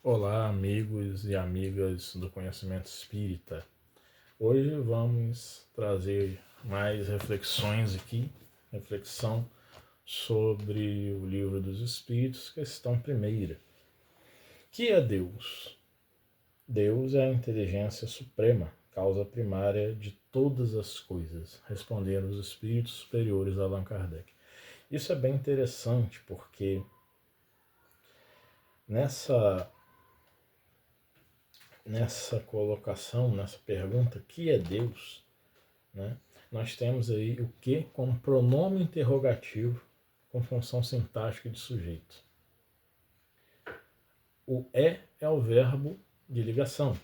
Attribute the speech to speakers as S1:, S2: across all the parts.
S1: Olá, amigos e amigas do Conhecimento Espírita. Hoje vamos trazer mais reflexões aqui, reflexão sobre o Livro dos Espíritos, questão primeira. Que é Deus? Deus é a inteligência suprema, causa primária de todas as coisas, responderam os espíritos superiores a Allan Kardec. Isso é bem interessante porque nessa colocação, nessa pergunta, que é Deus, né, nós temos aí o que como pronome interrogativo com função sintática de sujeito. O é o verbo de ligação.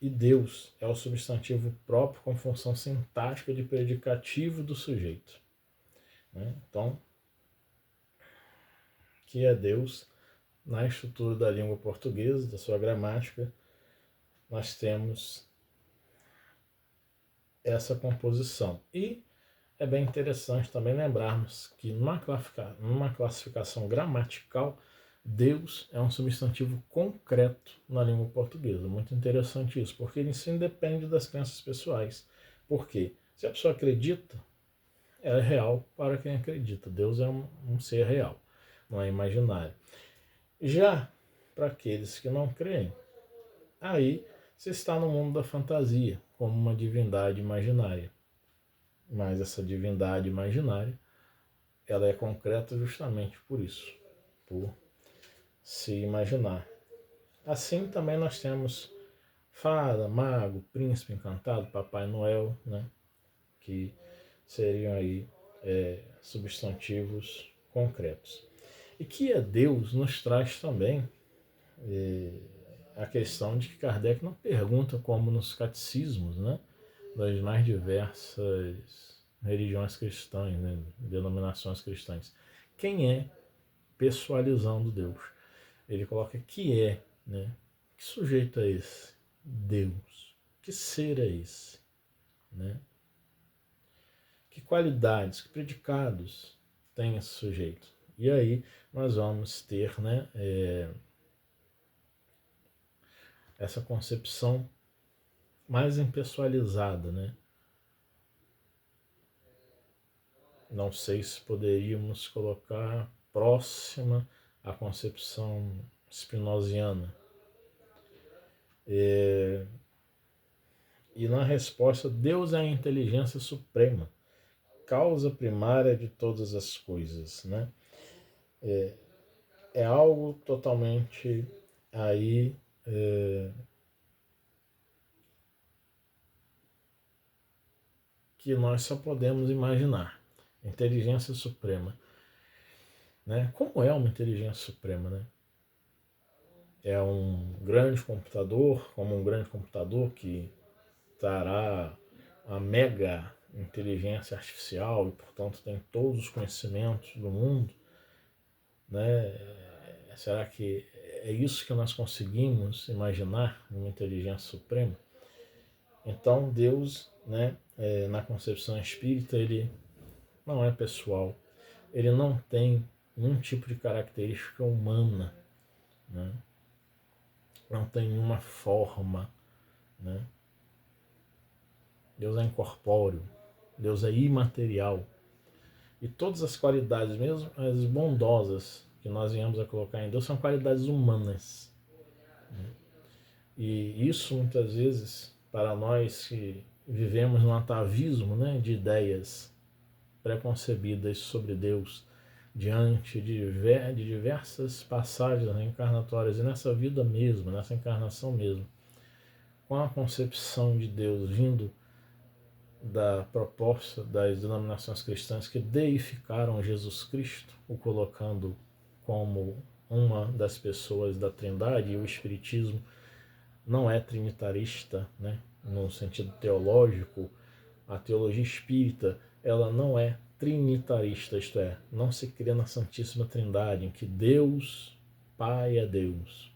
S1: E Deus é o substantivo próprio com função sintática de predicativo do sujeito. Né? Então, que é Deus, na estrutura da língua portuguesa, da sua gramática, nós temos essa composição. E é bem interessante também lembrarmos que numa classificação gramatical, Deus é um substantivo concreto na língua portuguesa. Muito interessante isso, porque ele se independe das crenças pessoais. Por quê? Se a pessoa acredita, ela é real para quem acredita. Deus é um ser real, não é imaginário. Já para aqueles que não creem, aí você está no mundo da fantasia, como uma divindade imaginária. Mas essa divindade imaginária, ela é concreta justamente por isso, por se imaginar. Assim também nós temos fada, mago, príncipe encantado, Papai Noel, né, que seriam aí substantivos concretos. E que é Deus nos traz também a questão de que Kardec não pergunta como nos catecismos, né, das mais diversas religiões cristãs, né, denominações cristãs. Quem é pessoalizando Deus? Ele coloca que é, né? Que sujeito é esse? Deus. Que ser é esse? Né? Que qualidades, que predicados tem esse sujeito? E aí nós vamos ter, né, essa concepção mais impessoalizada, né? Não sei se poderíamos colocar próxima à concepção spinoziana. E na resposta, Deus é a inteligência suprema, causa primária de todas as coisas, né? É algo totalmente aí que nós só podemos imaginar. Inteligência suprema, né? Como é uma inteligência suprema, né? É um grande computador, como um grande computador que trará a mega inteligência artificial e, portanto, tem todos os conhecimentos do mundo, né? Será que é isso que nós conseguimos imaginar uma inteligência suprema? Então, Deus, né, na concepção espírita, ele não é pessoal, ele não tem nenhum tipo de característica humana, né? Não tem nenhuma forma, né? Deus é incorpóreo, Deus é imaterial. E todas as qualidades, mesmo as bondosas que nós viemos a colocar em Deus, são qualidades humanas. Né? E isso, muitas vezes, para nós que vivemos num atavismo, né, de ideias preconcebidas sobre Deus, diante de diversas passagens reencarnatórias, e nessa vida mesmo, nessa encarnação mesmo, com a concepção de Deus vindo da proposta das denominações cristãs que deificaram Jesus Cristo, o colocando como uma das pessoas da Trindade, e o Espiritismo não é trinitarista, né, no sentido teológico. A teologia espírita, ela não é trinitarista, isto é, não se crê na Santíssima Trindade, em que Deus, Pai é Deus,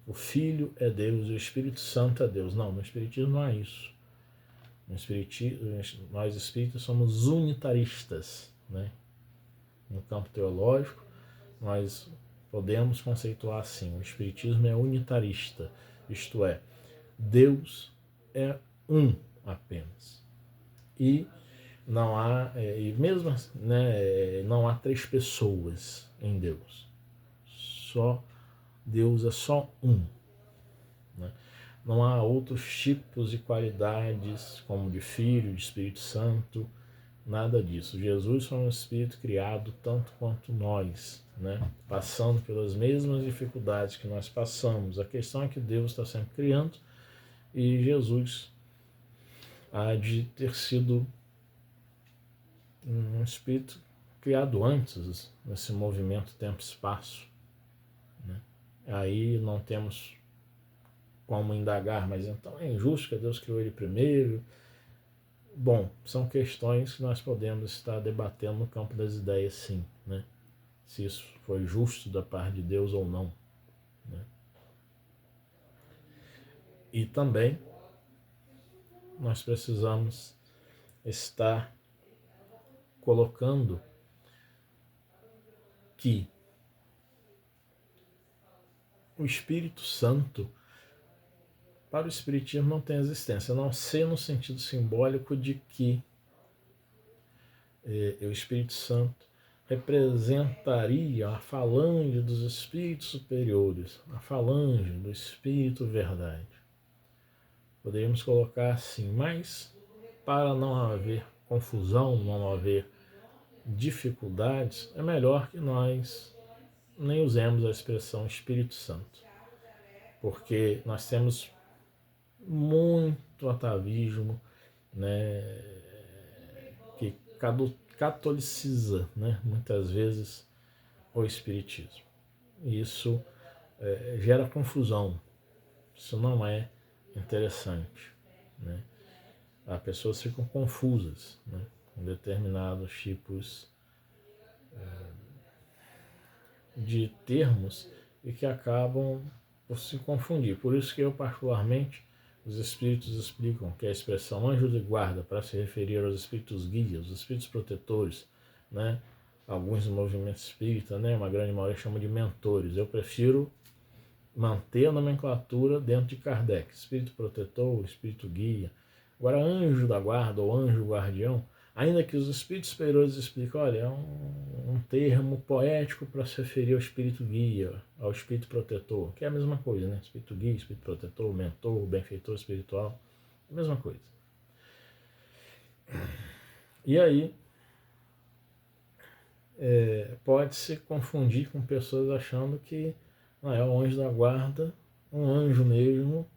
S1: o Filho é Deus e o Espírito Santo é Deus. Não, no Espiritismo não é isso. No Espiritismo, nós espíritas somos unitaristas, né? No campo teológico, nós Podemos conceituar assim: o Espiritismo é unitarista, isto é, Deus é um apenas. E não há, e mesmo assim, né, não há três pessoas em Deus. Só Deus é só um. Né? Não há outros tipos e qualidades, como de Filho, de Espírito Santo, nada disso. Jesus foi um Espírito criado tanto quanto nós, né? Passando pelas mesmas dificuldades que nós passamos. A questão é que Deus está sempre criando e Jesus há de ter sido um Espírito criado antes, nesse movimento tempo-espaço. Né? Aí não temos como indagar, mas então é injusto que Deus criou ele primeiro. Bom, são questões que nós podemos estar debatendo no campo das ideias, sim, né? Se isso foi justo da parte de Deus ou não. Né? E também nós precisamos estar colocando que o Espírito Santo, para o Espiritismo, não tem existência, a não ser no sentido simbólico de que o Espírito Santo representaria a falange dos espíritos superiores, a falange do Espírito Verdade. Poderíamos colocar assim, mas para não haver confusão, não haver dificuldades, é melhor que nós nem usemos a expressão Espírito Santo, porque nós temos muito atavismo, né, que catoliciza, né, muitas vezes o Espiritismo. E isso gera confusão, isso não é interessante. Né? As pessoas ficam confusas, né, com determinados tipos de termos e que acabam por se confundir. Por isso que eu, particularmente, os espíritos explicam que a expressão anjo de guarda, para se referir aos espíritos guias, os espíritos protetores, né? Alguns movimentos espíritas, né? Uma grande maioria chama de mentores. Eu prefiro manter a nomenclatura dentro de Kardec, espírito protetor, espírito guia. Agora, anjo da guarda ou anjo guardião, ainda que os espíritos superiores expliquem, olha, é um termo poético para se referir ao espírito guia, ao espírito protetor, que é a mesma coisa, né? Espírito guia, espírito protetor, mentor, benfeitor espiritual, a mesma coisa. E aí, pode se confundir com pessoas achando que não é o anjo da guarda, um anjo mesmo,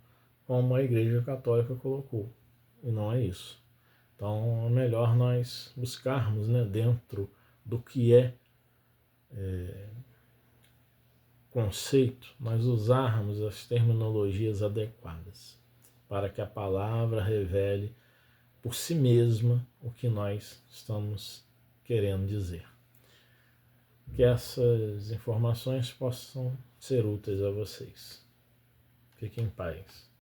S1: como a Igreja Católica colocou. E não é isso. Então é melhor nós buscarmos, né, dentro do que é conceito, nós usarmos as terminologias adequadas para que a palavra revele por si mesma o que nós estamos querendo dizer. Que essas informações possam ser úteis a vocês. Fiquem em paz.